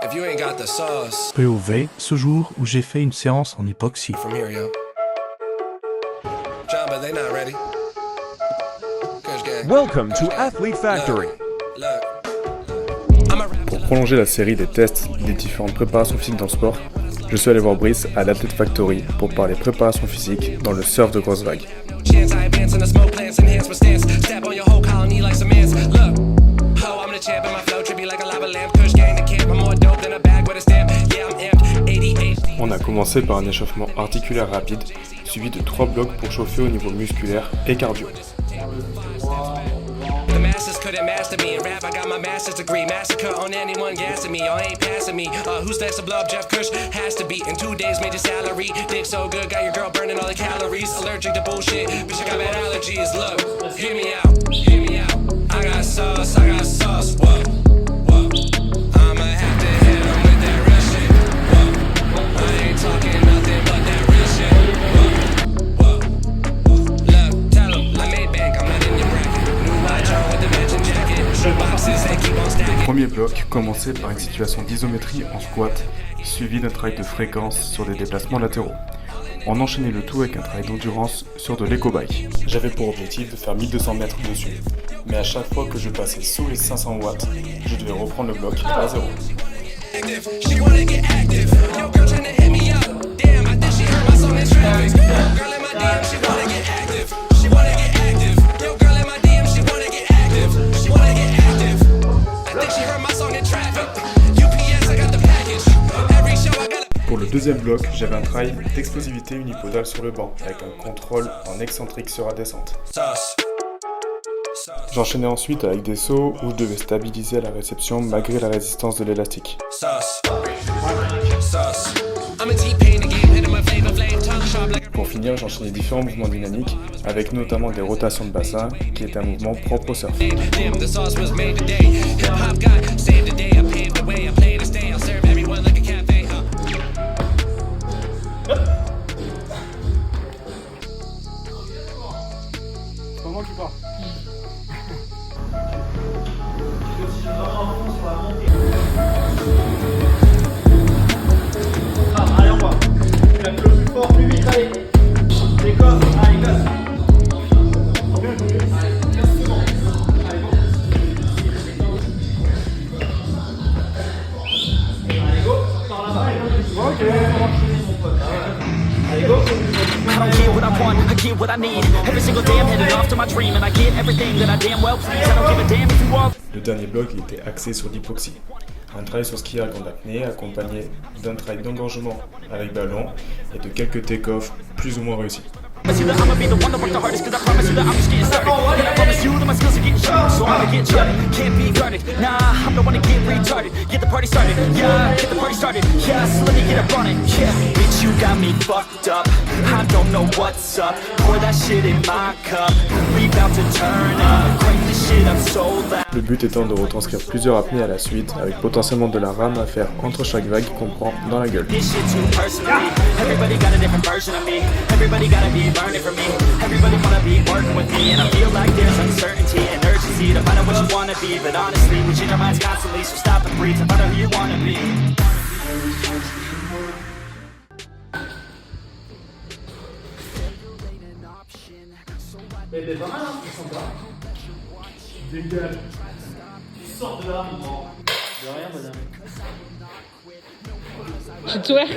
if you ain't got the sauce. POV, ce jour où j'ai fait une séance en époxy. From here, yo. John, but they not ready. Welcome to Athlete Factory. Pour prolonger la série des tests des différentes préparations physiques dans le sport, je suis allé voir Brice à l'Athlete Factory pour parler préparation physique dans le surf de grosse vague. On a commencé par un échauffement articulaire rapide, suivi de 3 blocs pour chauffer au niveau musculaire et cardio. The masters couldn't master me. In rap, I got my master's degree. Massacre on anyone gassing me. Or ain't passing me. Who's next to blow up Jeff Kush? Has to be. In 2 days, made your salary. Dick so good, got your girl burning all the calories. Allergic to bullshit, bitch, I got bad allergies. Look, hear me out, hear me out. I got sauce, whoa, whoa. I'ma have to hit 'em with that real shit, whoa. I ain't talking nothing but that real shit, whoa, whoa. Look, tell 'em, I made bank, I'm not in your bracket. Le premier bloc commençait par une situation d'isométrie en squat, suivi d'un travail de fréquence sur des déplacements latéraux. On enchaînait le tout avec un travail d'endurance sur de l'éco-bike. J'avais pour objectif de faire 1200 mètres dessus, mais à chaque fois que je passais sous les 500 watts, je devais reprendre le bloc à zéro. Pour le deuxième bloc, j'avais un travail d'explosivité unipodale sur le banc, avec un contrôle en excentrique sur la descente. J'enchaînais ensuite avec des sauts où je devais stabiliser à la réception malgré la résistance de l'élastique. Pour finir, j'enchaînais différents mouvements dynamiques, avec notamment des rotations de bassin, qui est un mouvement propre au surf. Comment tu pars? Allez, on va. Tu la plus fort, plus vite, allez. Les coffres, allez, casse. Allez, casse tout le monde. Allez, go. Allez, go. Par là-bas. Ok, on va enchaîner, mon pote. Allez, go. I don't get what I want, I get what I need. Every single day I'm headed off to my dream, and I get everything that I damn well please. I don't give a damn if you want. Le dernier bloc il était axé sur l'hypoxie. Un travail sur ski en apnée accompagné d'un travail d'engorgement avec ballon et de quelques take-offs plus ou moins réussis. I'ma be the one to work the hardest, cause I promise you that I'm just getting started. And I promise you that my skills are getting sharp, so I'ma get started. Can't be guarded, nah, I'm the one to get retarded. Get the party started, yeah, get the party started. Yeah, so let me get up on it, yeah. Bitch, you got me fucked up, I don't know what's up. Pour that shit in my cup, we bout to turn up. Crank this shit up so loud. Le but étant de retranscrire plusieurs apnées à la suite, avec potentiellement de la rame à faire entre chaque vague qu'on prend dans la gueule. This shit too personally, everybody got a different version of me. Everybody gotta be learning from me. Everybody wanna be working with me, and I feel like there's uncertainty and urgency to find out what you wanna be. But honestly, we change our minds constantly, so stop and breathe to find out who you wanna be. Mais t'es pas mal, hein, c'est sympa. Dégage. Tu sors de là, non. De rien, madame. Je twerk.